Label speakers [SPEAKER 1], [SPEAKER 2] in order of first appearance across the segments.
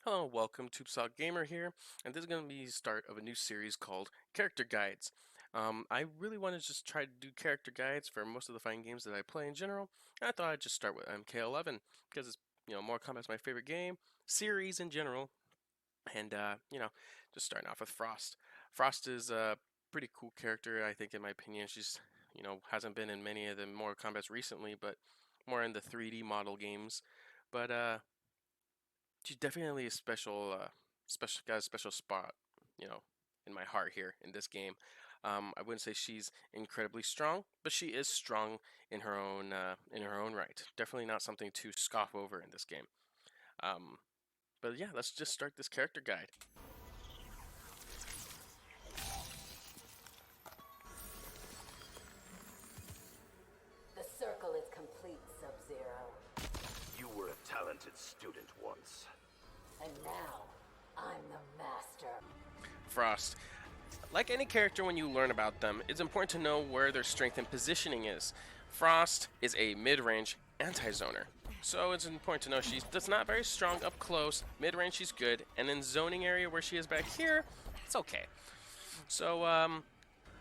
[SPEAKER 1] Hello, welcome to Psog Gamer here, and this is going to be the start of a new series called Character Guides. I really want to just try to do character guides for most of the fighting games that I play in general, and I thought I'd just start with MK11 because it's, Mortal Kombat's my favorite game, series in general, and, just starting off with Frost. Frost is a pretty cool character, I think, in my opinion. She's, hasn't been in many of the Mortal Kombats recently, but more in the 3D model games. But, she's definitely a got a special spot, you know, in my heart here in this game. I wouldn't say she's incredibly strong, but she is strong in her own right. Definitely not something to scoff over in this game. Um, but yeah, let's just start this character guide.
[SPEAKER 2] The circle is complete, Sub-Zero.
[SPEAKER 3] You were a talented student once.
[SPEAKER 2] And now, I'm the master.
[SPEAKER 1] Frost. Like any character, when you learn about them, it's important to know where their strength and positioning is. Frost is a mid-range anti-zoner, so it's important to know she's that's not very strong up close. Mid-range, she's good, and in zoning area where she is back here, it's okay. So,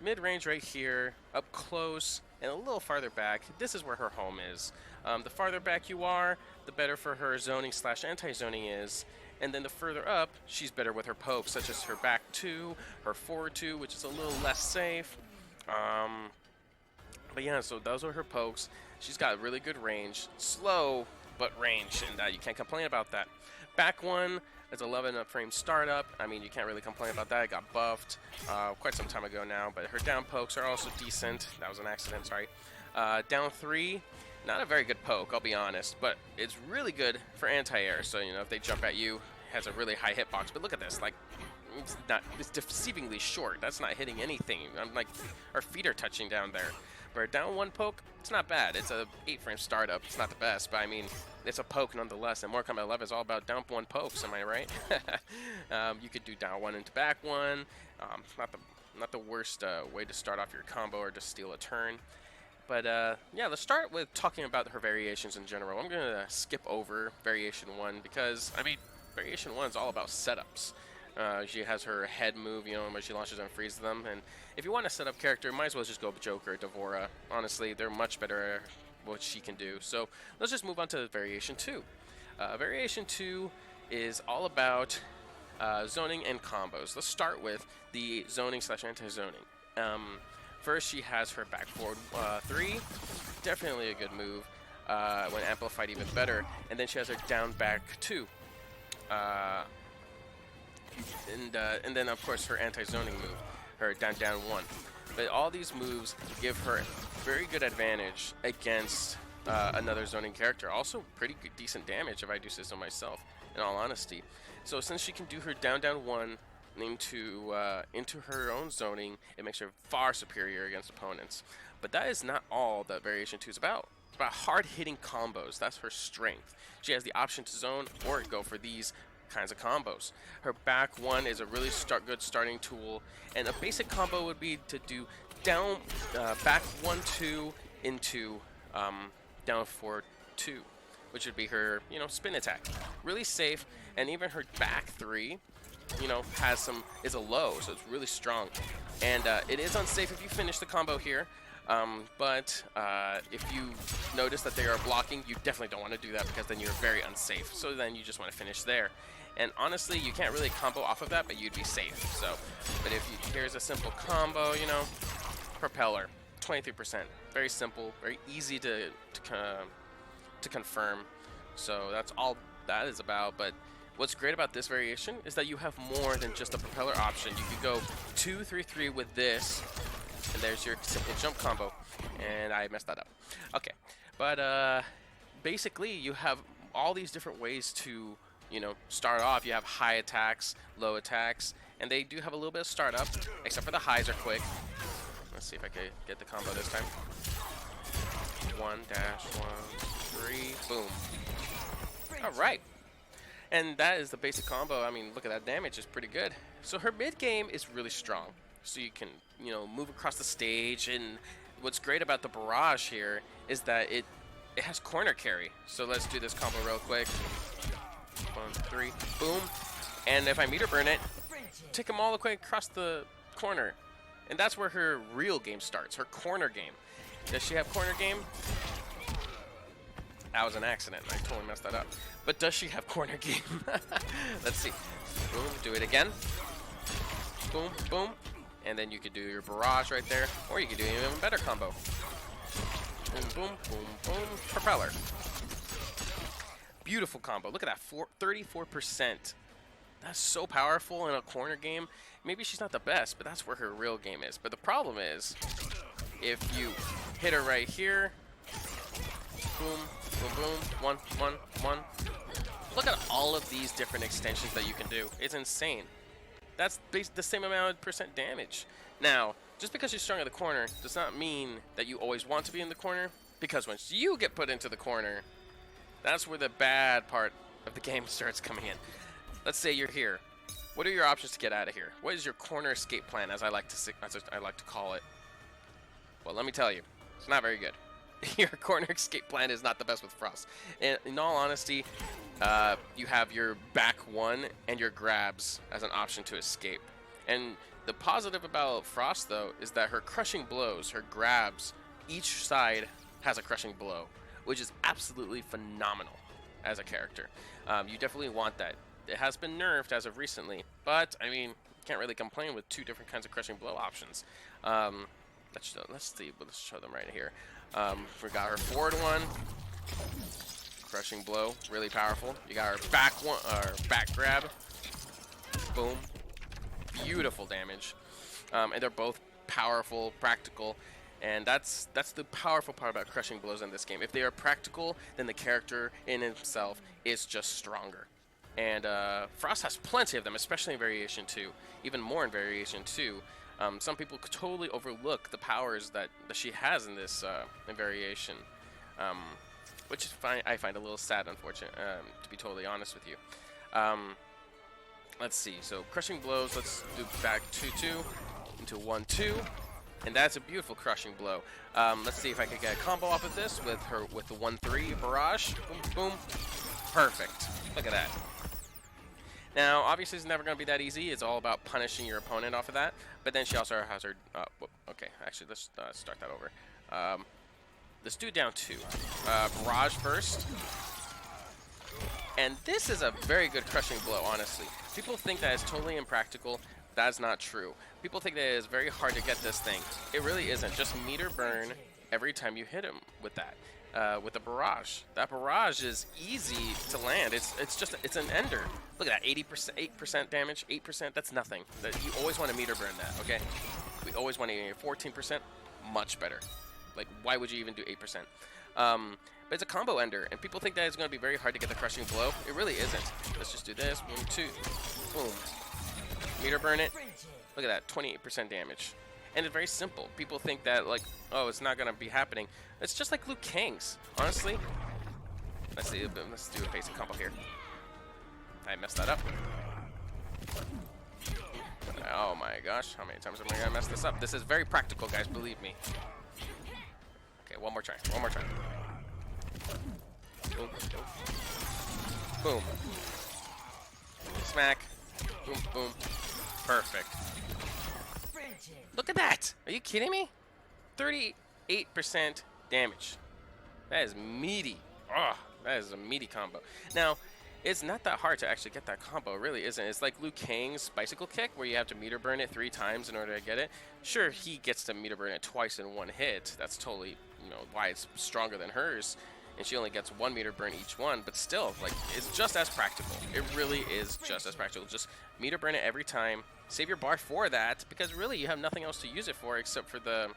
[SPEAKER 1] mid-range right here, up close, and a little farther back, this is where her home is. The farther back you are, the better for her zoning slash anti-zoning is. And then the further up, she's better with her pokes, such as her back 2, her forward 2, which is a little less safe. But yeah, so those are her pokes. She's got really good range. Slow, but range, and you can't complain about that. Back 1 is 11 frame startup. I mean, you can't really complain about that. It got buffed quite some time ago now, but her down pokes are also decent. That was an accident, sorry. Down 3, not a very good poke, I'll be honest, but it's really good for anti-air. So, if they jump at you, it has a really high hitbox. But look at this, like, it's deceivingly short. That's not hitting anything. I'm like, our feet are touching down there. But a down 1 poke, it's not bad. It's a 8-frame startup. It's not the best, but I mean, it's a poke nonetheless. And Mortal Kombat 11 is all about down 1 pokes. Am I right? You could do down 1 into back 1. Not the worst way to start off your combo or to steal a turn. But yeah, let's start with talking about her variations in general. I'm gonna skip over variation 1 because I mean, variation 1 is all about setups. She has her head move, where she launches and freezes them. And if you want a setup character, might as well just go Joker or Devora. Honestly, they're much better at what she can do. So let's just move on to variation 2. Variation 2 is all about zoning and combos. Let's start with the zoning slash anti-zoning. First, she has her back forward 3. Definitely a good move. When amplified, even better. And then she has her down back 2. And then, of course, her anti-zoning move, her down 1. But all these moves give her very good advantage against another zoning character. Also, pretty good, decent damage if I do say so myself, in all honesty. So since she can do her down 1 into her own zoning, it makes her far superior against opponents. But that is not all that Variation 2 is about. It's about hard-hitting combos. That's her strength. She has the option to zone or go for these kinds of combos. Her back 1 is a really good starting tool, and a basic combo would be to do down back 1-2 into down 4-2, which would be her spin attack. Really safe, and even her back 3 is a low, so it's really strong. And it is unsafe if you finish the combo here. But if you notice that they are blocking, you definitely don't want to do that because then you're very unsafe. So then you just want to finish there. And honestly, you can't really combo off of that, but you'd be safe. So, but here's a simple combo, Propeller, 23%. Very simple, very easy to confirm. So that's all that is about. But what's great about this variation is that you have more than just a propeller option. You could go 2-3-3 with this. And there's your simple jump combo. And I messed that up. Okay. But basically, you have all these different ways to, start off. You have high attacks, low attacks, and they do have a little bit of startup, except for the highs are quick. Let's see if I can get the combo this time. 1-1-3, boom. Alright. And that is the basic combo. I mean, look at that damage, it's pretty good. So her mid game is really strong. So you can, move across the stage, and what's great about the barrage here is that it has corner carry. So let's do this combo real quick. 1, 1-3, boom. And if I meter burn it, take him all the way across the corner. And that's where her real game starts, her corner game. Does she have corner game? That was an accident. I totally messed that up. But does she have corner game? Let's see. Boom, do it again. Boom, boom. And then you could do your barrage right there. Or you could do an even better combo. Boom, boom, boom, boom. Propeller. Beautiful combo. Look at that, 34%. That's so powerful in a corner game. Maybe she's not the best, but that's where her real game is. But the problem is, if you hit her right here, boom, boom, boom, 1, 1, 1. Look at all of these different extensions that you can do. It's insane. That's the same amount of percent damage. Now, just because you're strong in the corner does not mean that you always want to be in the corner, because once you get put into the corner, that's where the bad part of the game starts coming in. Let's say you're here. What are your options to get out of here? What is your corner escape plan, as I like to call it? Well, let me tell you, it's not very good. Your corner escape plan is not the best with Frost. And in all honesty, you have your back one and your grabs as an option to escape. And the positive about Frost, though, is that her crushing blows, her grabs, each side has a crushing blow, which is absolutely phenomenal as a character. You definitely want that. It has been nerfed as of recently, but I mean, can't really complain with two different kinds of crushing blow options. Let's see. Let's show them right here. We got her forward one, crushing blow, really powerful. You got her back one, back grab, boom, beautiful damage. And they're both powerful, practical. And that's the powerful part about crushing blows in this game. If they are practical, then the character in himself is just stronger. And Frost has plenty of them, especially in Variation 2, even more in Variation 2. Some people could totally overlook the powers that she has in this in Variation, which I find a little sad, unfortunate, to be totally honest with you. Let's see. So crushing blows. Let's do back 2-2 into 1-2. And that's a beautiful crushing blow. Let's see if I can get a combo off of this with the 1-3 barrage. Boom, boom. Perfect. Look at that. Now, obviously, it's never going to be that easy. It's all about punishing your opponent off of that. But then she also has her... okay, actually, let's start that over. Let's do down 2. Barrage first. And this is a very good crushing blow, honestly. People think that it's totally impractical. That's not true. People think that it is very hard to get this thing. It really isn't. Just meter burn every time you hit him with that. With a barrage. That barrage is easy to land. It's an ender. Look at that, 8% damage, 8%, that's nothing. You always want to meter burn that, okay? We always want to 14%, much better. Like, why would you even do 8%? But it's a combo ender, and people think that it's going to be very hard to get the crushing blow. It really isn't. Let's just do this, 1, 2, boom. Meter burn it. Look at that, 28% damage. And it's very simple. People think that, like, oh, it's not going to be happening. It's just like Liu Kang's, honestly. Let's do a basic combo here. I messed that up. Oh my gosh, how many times am I going to mess this up? This is very practical, guys, believe me. Okay, one more try. Boom. Boom. Smack. Boom, boom. Perfect. Look at that! Are you kidding me? 38% damage. That is meaty. Oh, that is a meaty combo. Now, it's not that hard to actually get that combo. It really isn't. It's like Liu Kang's bicycle kick, where you have to meter burn it 3 times in order to get it. Sure, he gets to meter burn it twice in one hit. That's totally, why it's stronger than hers. And she only gets 1 meter burn each one. But still, like, it's just as practical. It really is just as practical. Just meter burn it every time. Save your bar for that, because really you have nothing else to use it for except for the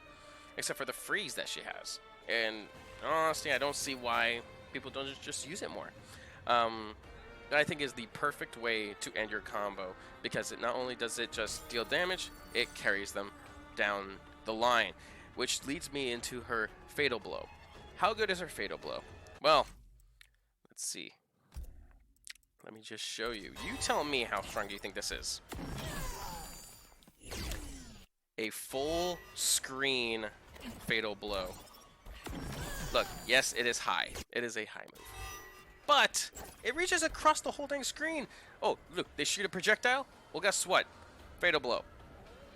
[SPEAKER 1] freeze that she has. And honestly, I don't see why people don't just use it more. That I think is the perfect way to end your combo, because it not only does it just deal damage, it carries them down the line, which leads me into her fatal blow. How good is her fatal blow? Well, let's see. Let me just show you. You tell me how strong do you think this is? A full screen fatal blow. Look, yes, it is high. It is a high move. but it reaches across the whole dang screen. Oh, look, they shoot a projectile? Well, guess what? Fatal blow.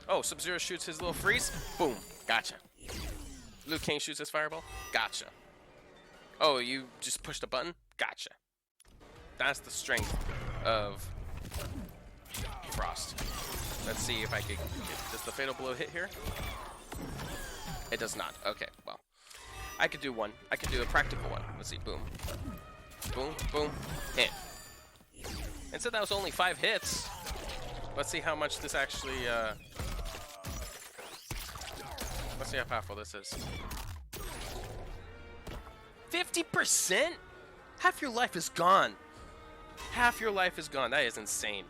[SPEAKER 1] Oh, Sub-Zero shoots his little freeze. Boom. Gotcha. Liu Kang shoots his fireball. Gotcha. Oh, you just pushed a button? Gotcha. That's the strength of Frost. Let's see if I can get, does the fatal blow hit here? It does not. Okay, well. I could do one. I could do a practical one. Let's see. Boom. Boom, boom, hit. And so that was only 5 hits. Let's see how much this actually, let's see how powerful this is. 50%? Half your life is gone. Half your life is gone. That is insane.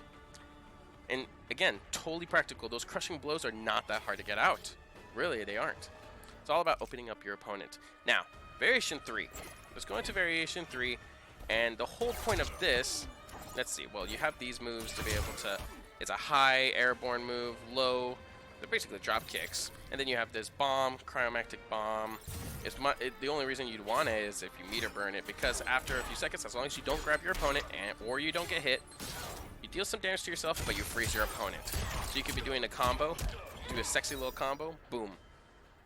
[SPEAKER 1] And again, totally practical. Those crushing blows are not that hard to get out. Really, they aren't. It's all about opening up your opponent. Now, Variation 3. Let's go into Variation 3. And the whole point of this, let's see, well, you have these moves to be able to, it's a high airborne move, low, they're basically drop kicks. And then you have this bomb, cryomagnetic bomb. The only reason you'd want it is if you meter burn it, because after a few seconds, as long as you don't grab your opponent or you don't get hit, you deal some damage to yourself, but you freeze your opponent. So you could be doing a combo, do a sexy little combo, boom.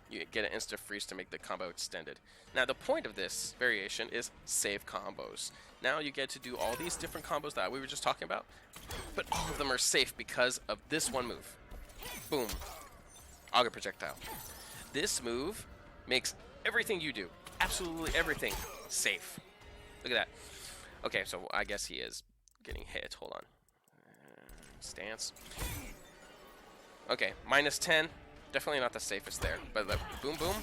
[SPEAKER 1] You get an instant freeze to make the combo extended. Now the point of this variation is save combos. Now you get to do all these different combos that we were just talking about, but all of them are safe because of this one move. Boom. Auger projectile. This move makes everything you do, absolutely everything, safe. Look at that. Okay, so I guess he is getting hit. Hold on. Stance. Okay, minus 10. Definitely not the safest there, but the boom boom,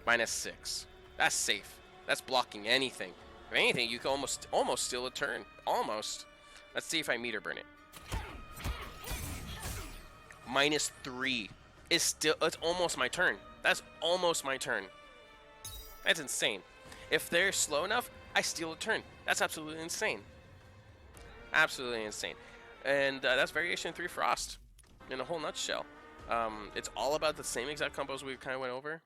[SPEAKER 1] minus 6. That's safe. That's blocking anything. If anything, you can almost steal a turn. Almost. Let's see if I meter burn it. Minus 3 is still. It's almost my turn. That's almost my turn. That's insane. If they're slow enough, I steal a turn. That's absolutely insane. Absolutely insane. And that's Variation 3 Frost in a whole nutshell. It's all about the same exact combos we kind of went over,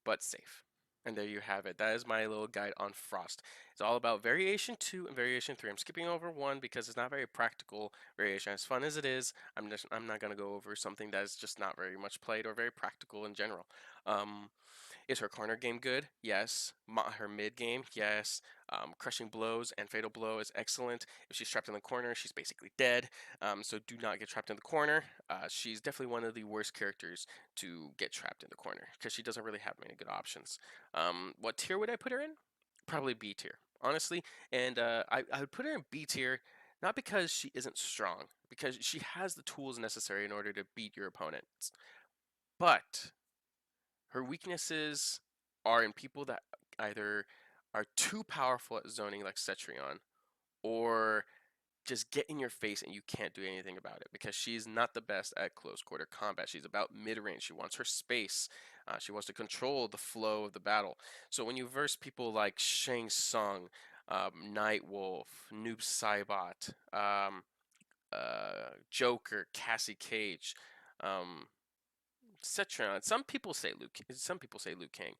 [SPEAKER 1] but safe. And there you have it. That is my little guide on Frost. It's all about Variation 2 and Variation 3. I'm skipping over 1 because it's not very practical variation. As fun as it is, I'm not going to go over something that is just not very much played or very practical in general. Is her corner game good? Yes. Her mid game? Yes. Crushing blows and fatal blow is excellent. If she's trapped in the corner, she's basically dead. So do not get trapped in the corner. She's definitely one of the worst characters to get trapped in the corner because she doesn't really have many good options. What tier would I put her in? Probably B tier, honestly. And I would put her in B tier not because she isn't strong, because she has the tools necessary in order to beat your opponents. But her weaknesses are in people that either are too powerful at zoning like Cetrion, or just get in your face and you can't do anything about it because she's not the best at close quarter combat. She's about mid-range. She wants her space. She wants to control the flow of the battle. So when you verse people like Shang Tsung, Nightwolf, Noob Saibot, Joker, Cassie Cage, Citron. Some people say Luke. Some people say Liu Kang.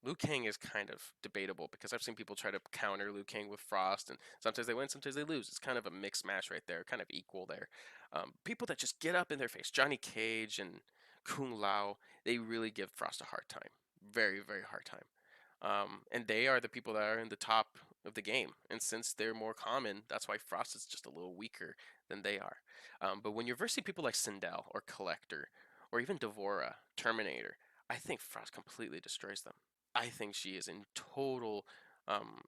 [SPEAKER 1] Liu Kang is kind of debatable because I've seen people try to counter Liu Kang with Frost, and sometimes they win, sometimes they lose. It's kind of a mixed match right there, kind of equal there. People that just get up in their face, Johnny Cage and Kung Lao, they really give Frost a hard time, very, very hard time. And they are the people that are in the top of the game. And since they're more common, that's why Frost is just a little weaker than they are. But when you're versing people like Sindel or Collector, or even Devora, Terminator, I think Frost completely destroys them. I think she is in total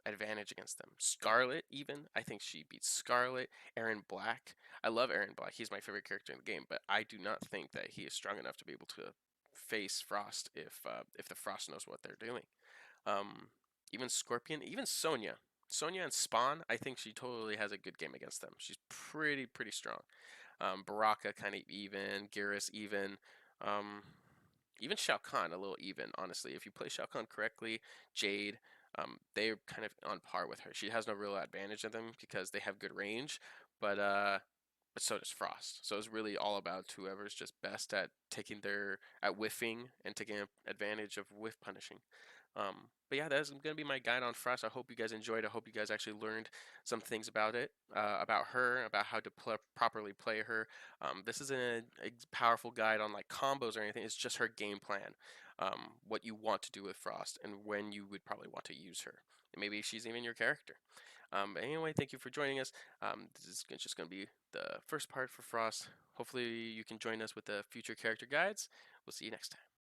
[SPEAKER 1] advantage against them. Scarlet, even, I think she beats Scarlet. Aaron Black, I love Aaron Black. He's my favorite character in the game, but I do not think that he is strong enough to be able to face Frost if the Frost knows what they're doing. Even Scorpion, even Sonya. Sonya and Spawn, I think she totally has a good game against them. She's pretty strong. Baraka kind of even, Garrus even, even Shao Kahn a little even, honestly. If you play Shao Kahn correctly, Jade, they're kind of on par with her. She has no real advantage in them because they have good range, but so does Frost. So it's really all about whoever's just best at at whiffing and taking advantage of whiff punishing. But yeah, that's going to be my guide on Frost. I hope you guys enjoyed. I hope you guys actually learned some things about it, about her, about how to properly play her. This isn't a powerful guide on like combos or anything. It's just her game plan, what you want to do with Frost, and when you would probably want to use her. And maybe she's even your character. But anyway, thank you for joining us. This is just going to be the first part for Frost. Hopefully, you can join us with the future character guides. We'll see you next time.